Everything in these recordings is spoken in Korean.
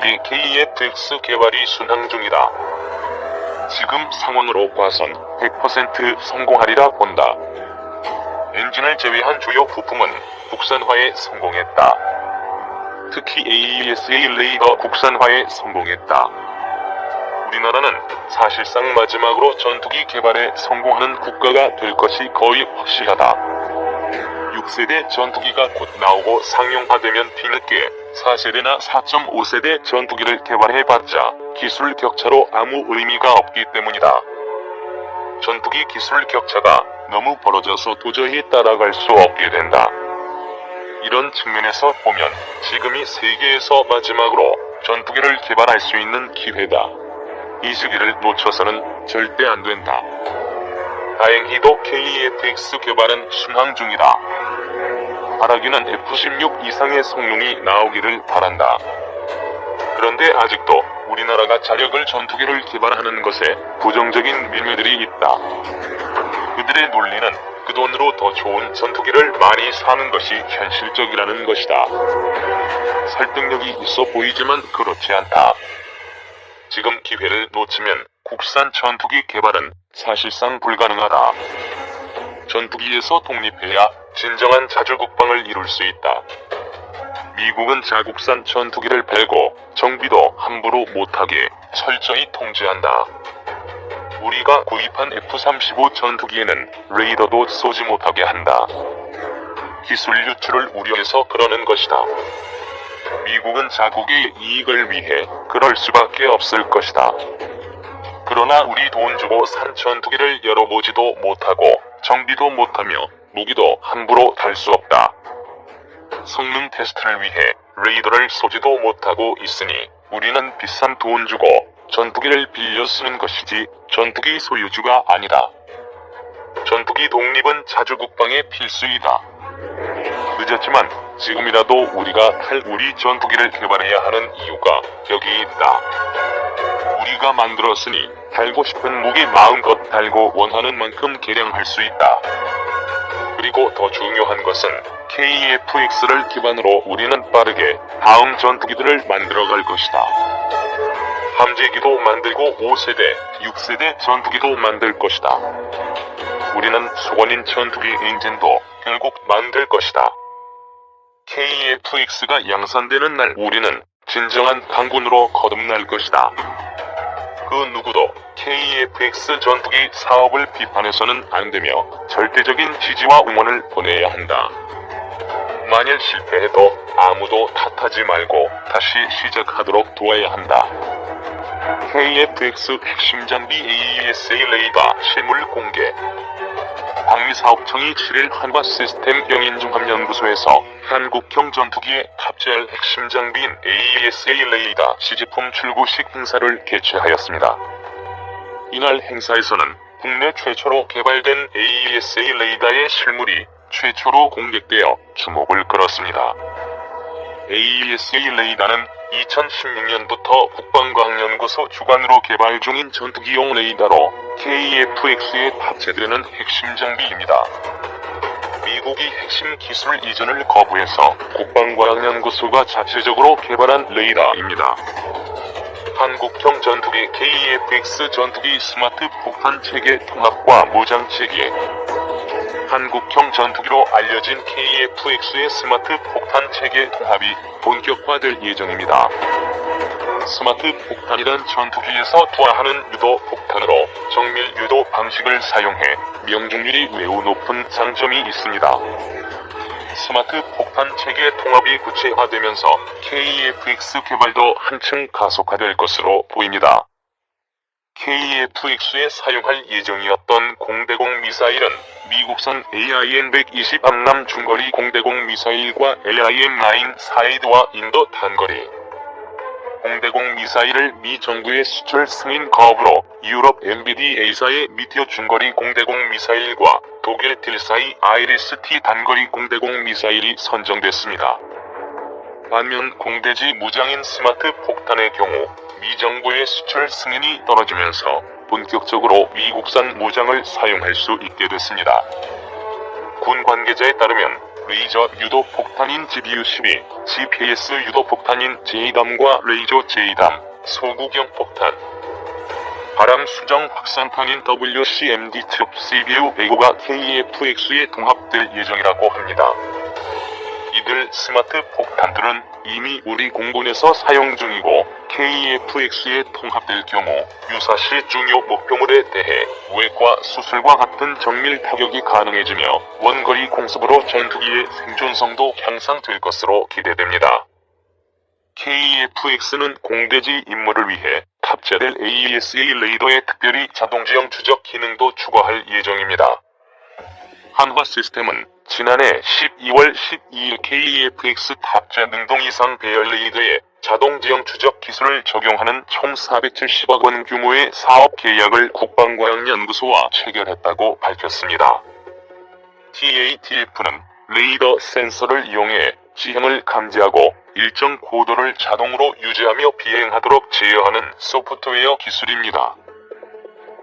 전투기 KF-X 개발이 순항 중이다. 지금 상황으로 봐선 100% 성공하리라 본다. 엔진을 제외한 주요 부품은 국산화에 성공했다. 특히 AESA 레이더 국산화에 성공했다. 우리나라는 사실상 마지막으로 전투기 개발에 성공하는 국가가 될 것이 거의 확실하다. 6세대 전투기가 곧 나오고 상용화되면 뒤늦게 4세대나 4.5세대 전투기를 개발해봤자 기술 격차로 아무 의미가 없기 때문이다. 전투기 기술 격차가 너무 벌어져서 도저히 따라갈 수 없게 된다. 이런 측면에서 보면 지금이 세계에서 마지막으로 전투기를 개발할 수 있는 기회다. 이 시기를 놓쳐서는 절대 안 된다. 다행히도 KF-X 개발은 순항 중이다. 바라기는 F-16 이상의 성능이 나오기를 바란다. 그런데 아직도 우리나라가 자력을 전투기를 개발하는 것에 부정적인 밀매들이 있다. 그들의 논리는 그 돈으로 더 좋은 전투기를 많이 사는 것이 현실적이라는 것이다. 설득력이 있어 보이지만 그렇지 않다. 지금 기회를 놓치면 국산 전투기 개발은 사실상 불가능하다. 전투기에서 독립해야 진정한 자주국방을 이룰 수 있다. 미국은 자국산 전투기를 팔고 정비도 함부로 못하게 철저히 통제한다. 우리가 구입한 F-35 전투기에는 레이더도 쏘지 못하게 한다. 기술 유출을 우려해서 그러는 것이다. 미국은 자국의 이익을 위해 그럴 수밖에 없을 것이다. 그러나 우리 돈 주고 산 전투기를 열어보지도 못하고 정비도 못하며 무기도 함부로 달 수 없다. 성능 테스트를 위해 레이더를 쏘지도 못하고 있으니 우리는 비싼 돈 주고 전투기를 빌려 쓰는 것이지 전투기 소유주가 아니다. 전투기 독립은 자주국방의 필수이다. 늦었지만 지금이라도 우리가 탈 우리 전투기를 개발해야 하는 이유가 여기 있다. 우리가 만들었으니 달고 싶은 무기 마음껏 달고 원하는 만큼 개량할 수 있다. 그리고 더 중요한 것은 KF-X를 기반으로 우리는 빠르게 다음 전투기들을 만들어갈 것이다. 함재기도 만들고 5세대, 6세대 전투기도 만들 것이다. 우리는 수원인 전투기 엔진도 결국 만들 것이다. KF-X가 양산되는 날 우리는 진정한 강군으로 거듭날 것이다. 그 누구도 KF-X 전투기 사업을 비판해서는 안 되며 절대적인 지지와 응원을 보내야 한다. 만일 실패해도 아무도 탓하지 말고 다시 시작하도록 도와야 한다. KF-X 핵심 장비 AESA 레이더 실물 공개. 방위사업청이 7일 한화 시스템 영인종합연구소에서 한국형 전투기에 탑재할 핵심 장비인 AESA 레이더 시제품 출고식 행사를 개최하였습니다. 이날 행사에서는 국내 최초로 개발된 AESA 레이더의 실물이 최초로 공개되어 주목을 끌었습니다. AESA 레이더는 2016년부터 국방과학연구소 주관으로 개발 중인 전투기용 레이더로 KF-X에 탑재되는 핵심 장비입니다. 미국이 핵심 기술 이전을 거부해서 국방과학연구소가 자체적으로 개발한 레이더입니다. 한국형 전투기 KF-X 전투기 스마트 폭탄 체계 통합과 무장 체계. 한국형 전투기로 알려진 KF-X의 스마트 폭탄 체계 통합이 본격화될 예정입니다. 스마트 폭탄이란 전투기에서 투하하는 유도 폭탄으로 정밀 유도 방식을 사용해 명중률이 매우 높은 장점이 있습니다. 스마트 폭탄 체계 통합이 구체화되면서 KF-X 개발도 한층 가속화될 것으로 보입니다. KF-X에 사용할 예정이었던 공대공 미사일은 미국산 AIM-120 암남 중거리 공대공 미사일과 LIM-9 사이드와 인도 단거리 공대공 미사일을 미 정부의 수출 승인 거부로 유럽 MBDA사의 미티어 중거리 공대공 미사일과 독일 딜사의 아이리스-T 단거리 공대공 미사일이 선정됐습니다. 반면 공대지 무장인 스마트 폭탄의 경우 미 정부의 수출 승인이 떨어지면서 본격적으로 미국산 무장을 사용할 수 있게 됐습니다. 군 관계자에 따르면 레이저 유도 폭탄인 GBU-12, GPS 유도 폭탄인 JDAM과 레이저 JDAM, 소구경 폭탄, 바람 수정 확산탄인 WCMD 측 CBU-105가 KF-X에 동합될 예정이라고 합니다. 이들 스마트 폭탄들은 이미 우리 공군에서 사용 중이고 KF-X에 통합될 경우 유사시 중요 목표물에 대해 외과 수술과 같은 정밀 타격이 가능해지며 원거리 공습으로 전투기의 생존성도 향상될 것으로 기대됩니다. KF-X는 공대지 임무를 위해 탑재될 AESA 레이더에 특별히 자동지형 추적 기능도 추가할 예정입니다. 한화 시스템은 지난해 12월 12일 KF-X 탑재 능동 이상 배열 레이더에 자동지형 추적 기술을 적용하는 총 470억 원 규모의 사업 계약을 국방과학연구소와 체결했다고 밝혔습니다. TATF는 레이더 센서를 이용해 지형을 감지하고 일정 고도를 자동으로 유지하며 비행하도록 제어하는 소프트웨어 기술입니다.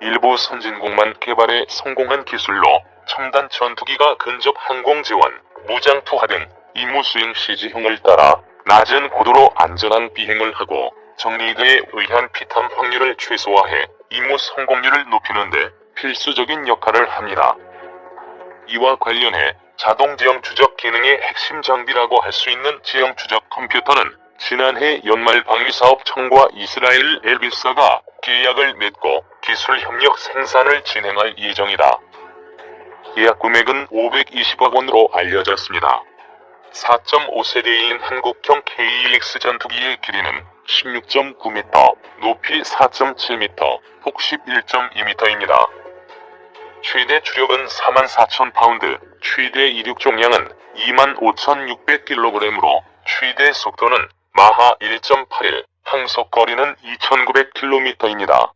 일부 선진국만 개발에 성공한 기술로 첨단 전투기가 근접 항공 지원, 무장 투하 등 임무 수행 시 지형을 따라 낮은 고도로 안전한 비행을 하고 정리대에 의한 피탄 확률을 최소화해 임무 성공률을 높이는 데 필수적인 역할을 합니다. 이와 관련해 자동 지형 추적 기능의 핵심 장비라고 할 수 있는 지형 추적 컴퓨터는 지난해 연말 방위사업청과 이스라엘 엘비스가 계약을 맺고 기술 협력 생산을 진행할 예정이다. 계약 금액은 520억 원으로 알려졌습니다. 4.5세대인 한국형 KX 전투기의 길이는 16.9m, 높이 4.7m, 폭 11.2m입니다. 최대 추력은 44,000파운드, 최대 이륙重量은 25,600kg으로 최대 속도는 마하 1.81, 항속거리는 2,900km입니다.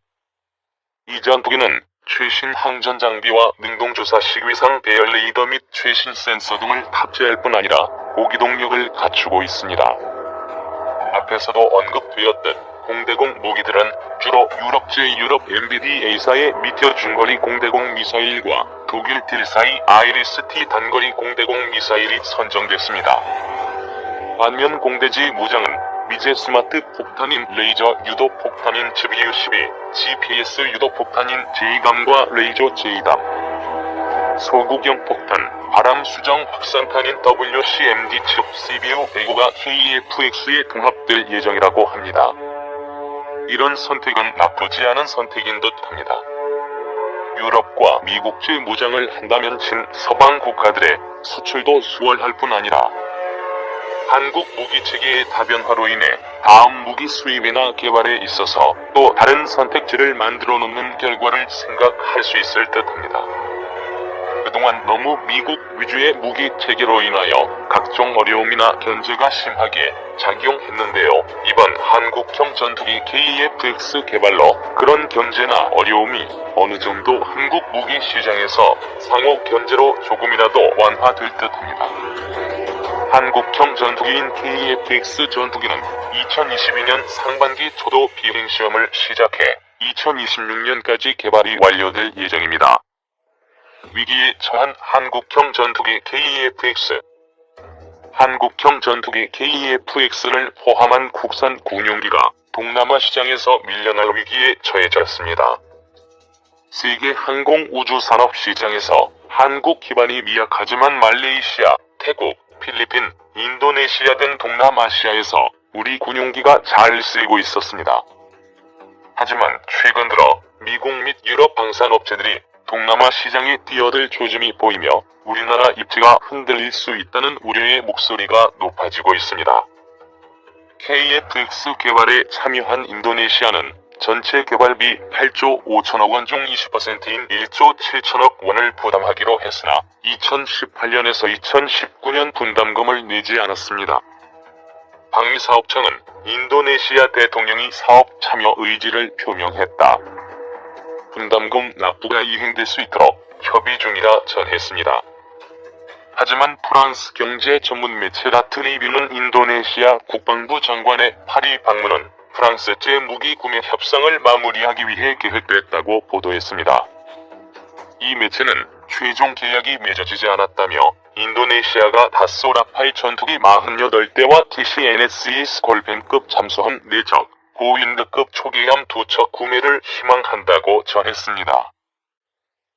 이 전투기는 최신 항전 장비와 능동조사 시위상 배열 레이더 및 최신 센서 등을 탑재할 뿐 아니라 고기동력을 갖추고 있습니다. 앞에서도 언급되었듯 공대공 무기들은 주로 유럽 MBDA사의 미티어 중거리 공대공 미사일과 독일 딜사의 IRIS-T 단거리 공대공 미사일이 선정됐습니다. 반면 공대지 무장은 미제 스마트 폭탄인 레이저 유도 폭탄인 GBU-12, GPS 유도 폭탄인 JDAM과 레이저 JDAM, 소구경 폭탄, 바람 수정 확산탄인 WCMD 측 CBU-105가 KF-X에 동합될 예정이라고 합니다. 이런 선택은 나쁘지 않은 선택인 듯합니다. 유럽과 미국제 무장을 한다면 친서방 국가들의 수출도 수월할 뿐 아니라 한국 무기체계의 다변화로 인해 다음 무기 수입이나 개발에 있어서 또 다른 선택지를 만들어 놓는 결과를 생각할 수 있을 듯합니다. 그동안 너무 미국 위주의 무기 체계로 인하여 각종 어려움이나 견제가 심하게 작용했는데요. 이번 한국형 전투기 KF-X 개발로 그런 견제나 어려움이 어느 정도 한국 무기 시장에서 상호 견제로 조금이라도 완화될 듯합니다. 한국형 전투기인 KF-X 전투기는 2022년 상반기 초도 비행시험을 시작해 2026년까지 개발이 완료될 예정입니다. 위기에 처한 한국형 전투기 KF-X. 한국형 전투기 KF-X를 포함한 국산 군용기가 동남아 시장에서 밀려날 위기에 처해졌습니다. 세계 항공 우주 산업 시장에서 한국 기반이 미약하지만 말레이시아, 태국, 필리핀, 인도네시아 등 동남아시아에서 우리 군용기가 잘 쓰이고 있었습니다. 하지만 최근 들어 미국 및 유럽 방산업체들이 동남아 시장에 뛰어들 조짐이 보이며 우리나라 입지가 흔들릴 수 있다는 우려의 목소리가 높아지고 있습니다. KF-X 개발에 참여한 인도네시아는 전체 개발비 8조 5천억 원 중 20%인 1조 7천억 원을 부담하기로 했으나 2018년에서 2019년 분담금을 내지 않았습니다. 방위사업청은 인도네시아 대통령이 사업 참여 의지를 표명했다. 분담금 납부가 이행될 수 있도록 협의 중이라 전했습니다. 하지만 프랑스 경제 전문 매체 라트리뷰는 인도네시아 국방부 장관의 파리 방문은 프랑스제 무기 구매 협상을 마무리하기 위해 계획됐다고 보도했습니다. 이 매체는 최종 계약이 맺어지지 않았다며 인도네시아가 다쏘 라팔 전투기 48대와 TC-NSE 스콜펜급 잠수함 4척, 고윈드급 초계함 2척 구매를 희망한다고 전했습니다.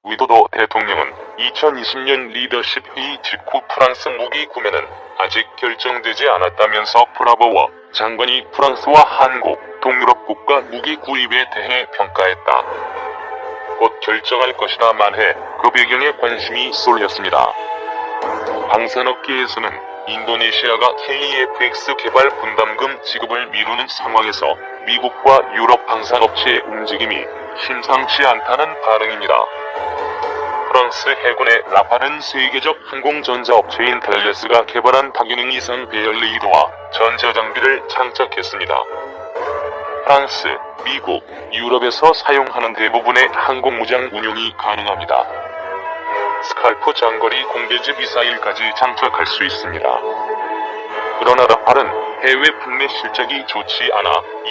위도도 대통령은 2020년 리더십 회의 직후 프랑스 무기 구매는 아직 결정되지 않았다면서 브라보워 장관이 프랑스와 한국, 동유럽 국가 무기 구입에 대해 평가했다. 곧 결정할 것이라 말해 그 배경에 관심이 쏠렸습니다. 방산업계에서는 인도네시아가 KEFX 개발 분담금 지급을 미루는 상황에서 미국과 유럽 방산업체의 움직임이 심상치 않다는 반응입니다. 프랑스 해군의 라팔은 세계적 항공전자업체인 델레스가 개발한 다기능 이상 배열 레이더와 전자장비를 장착했습니다. 프랑스, 미국, 유럽에서 사용하는 대부분의 항공무장 운용이 가능합니다. 스칼프 장거리 공대지 미사일까지 장착할 수 있습니다. 그러나 라팔은 해외 판매 실적이 좋지 않아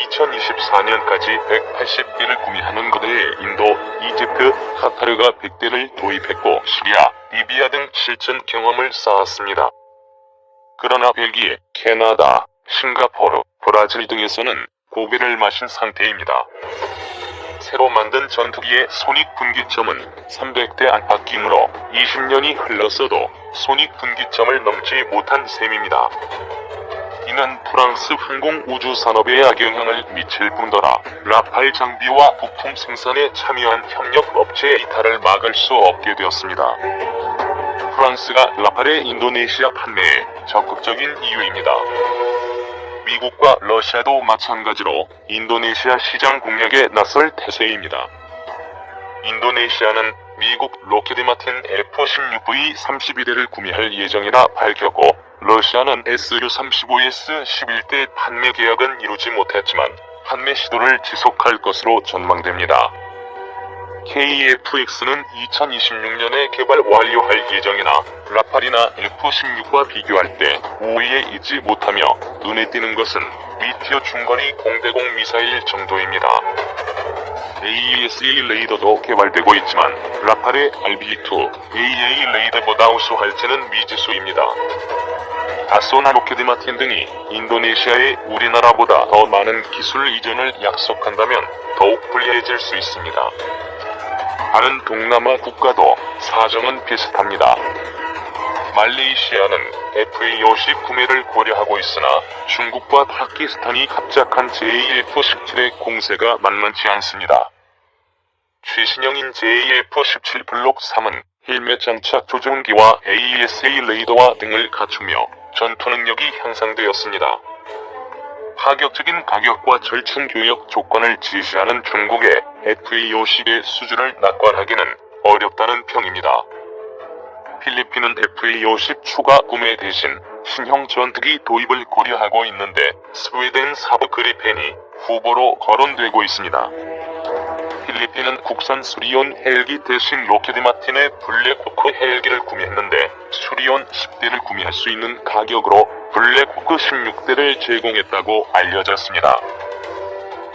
2024년까지 180대를 구매하는 것에 인도, 이집트, 카타르가 100대를 도입했고 시리아, 리비아 등 실전 경험을 쌓았습니다. 그러나 벨기에, 캐나다, 싱가포르, 브라질 등에서는 고배를 마신 상태입니다. 새로 만든 전투기의 손익분기점은 300대 안팎이므로 20년이 흘렀어도 손익분기점을 넘지 못한 셈입니다. 이는 프랑스 항공우주산업에 악영향을 미칠 뿐더러 라팔 장비와 부품 생산에 참여한 협력업체의 이탈을 막을 수 없게 되었습니다. 프랑스가 라팔의 인도네시아 판매에 적극적인 이유입니다. 미국과 러시아도 마찬가지로 인도네시아 시장 공략에 나설 태세입니다. 인도네시아는 미국 로키드 마틴 F-16V 32대를 구매할 예정이라 밝혔고 러시아는 SU-35S 11대 판매 계약은 이루지 못했지만 판매 시도를 지속할 것으로 전망됩니다. KEFX는 2026년에 개발 완료할 예정이나 라팔이나 F-16과 비교할 때 우위에 있지 못하며 눈에 띄는 것은 미티어 중거리 공대공 미사일 정도입니다. AESA 레이더도 개발되고 있지만 라팔의 RB2, AA 레이더보다 우수할지는 미지수입니다. 다쏘나 로키드 마틴 등이 인도네시아에 우리나라보다 더 많은 기술 이전을 약속한다면 더욱 불리해질 수 있습니다. 다른 동남아 국가도 사정은 비슷합니다. 말레이시아는 FA-50 구매를 고려하고 있으나 중국과 파키스탄이 합작한 JF-17의 공세가 만만치 않습니다. 최신형인 JF-17 블록 3은 헬멧 장착 조종기와 AESA 레이더와 등을 갖추며 전투 능력이 향상되었습니다. 파격적인 가격과 절충 교역 조건을 지시하는 중국의 FA-50의 수준을 낙관하기는 어렵다는 평입니다. 필리핀은 FA-50 추가 구매 대신 신형 전투기 도입을 고려하고 있는데 스웨덴 사브 그리펜이 후보로 거론되고 있습니다. 필리핀은 국산 수리온 헬기 대신 로키드 마틴의 블랙호크 헬기를 구매했는데 수리온 10대를 구매할 수 있는 가격으로 블랙호크 16대를 제공했다고 알려졌습니다.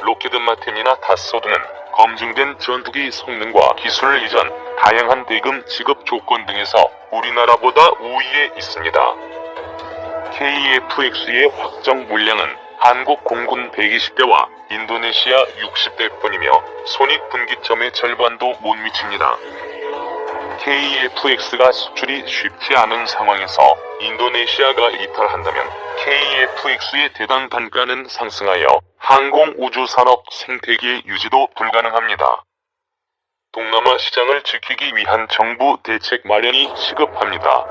로키드 마틴이나 다쏘 등은 검증된 전투기 성능과 기술 이전, 다양한 대금 지급 조건 등에서 우리나라보다 우위에 있습니다. KEFX의 확정 물량은 한국 공군 120대와 인도네시아 60대뿐이며 손익분기점의 절반도 못 미칩니다. KEFX가 수출이 쉽지 않은 상황에서 인도네시아가 이탈한다면 KEFX의 대당 단가는 상승하여 항공우주산업 생태계 유지도 불가능합니다. 동남아 시장을 지키기 위한 정부 대책 마련이 시급합니다.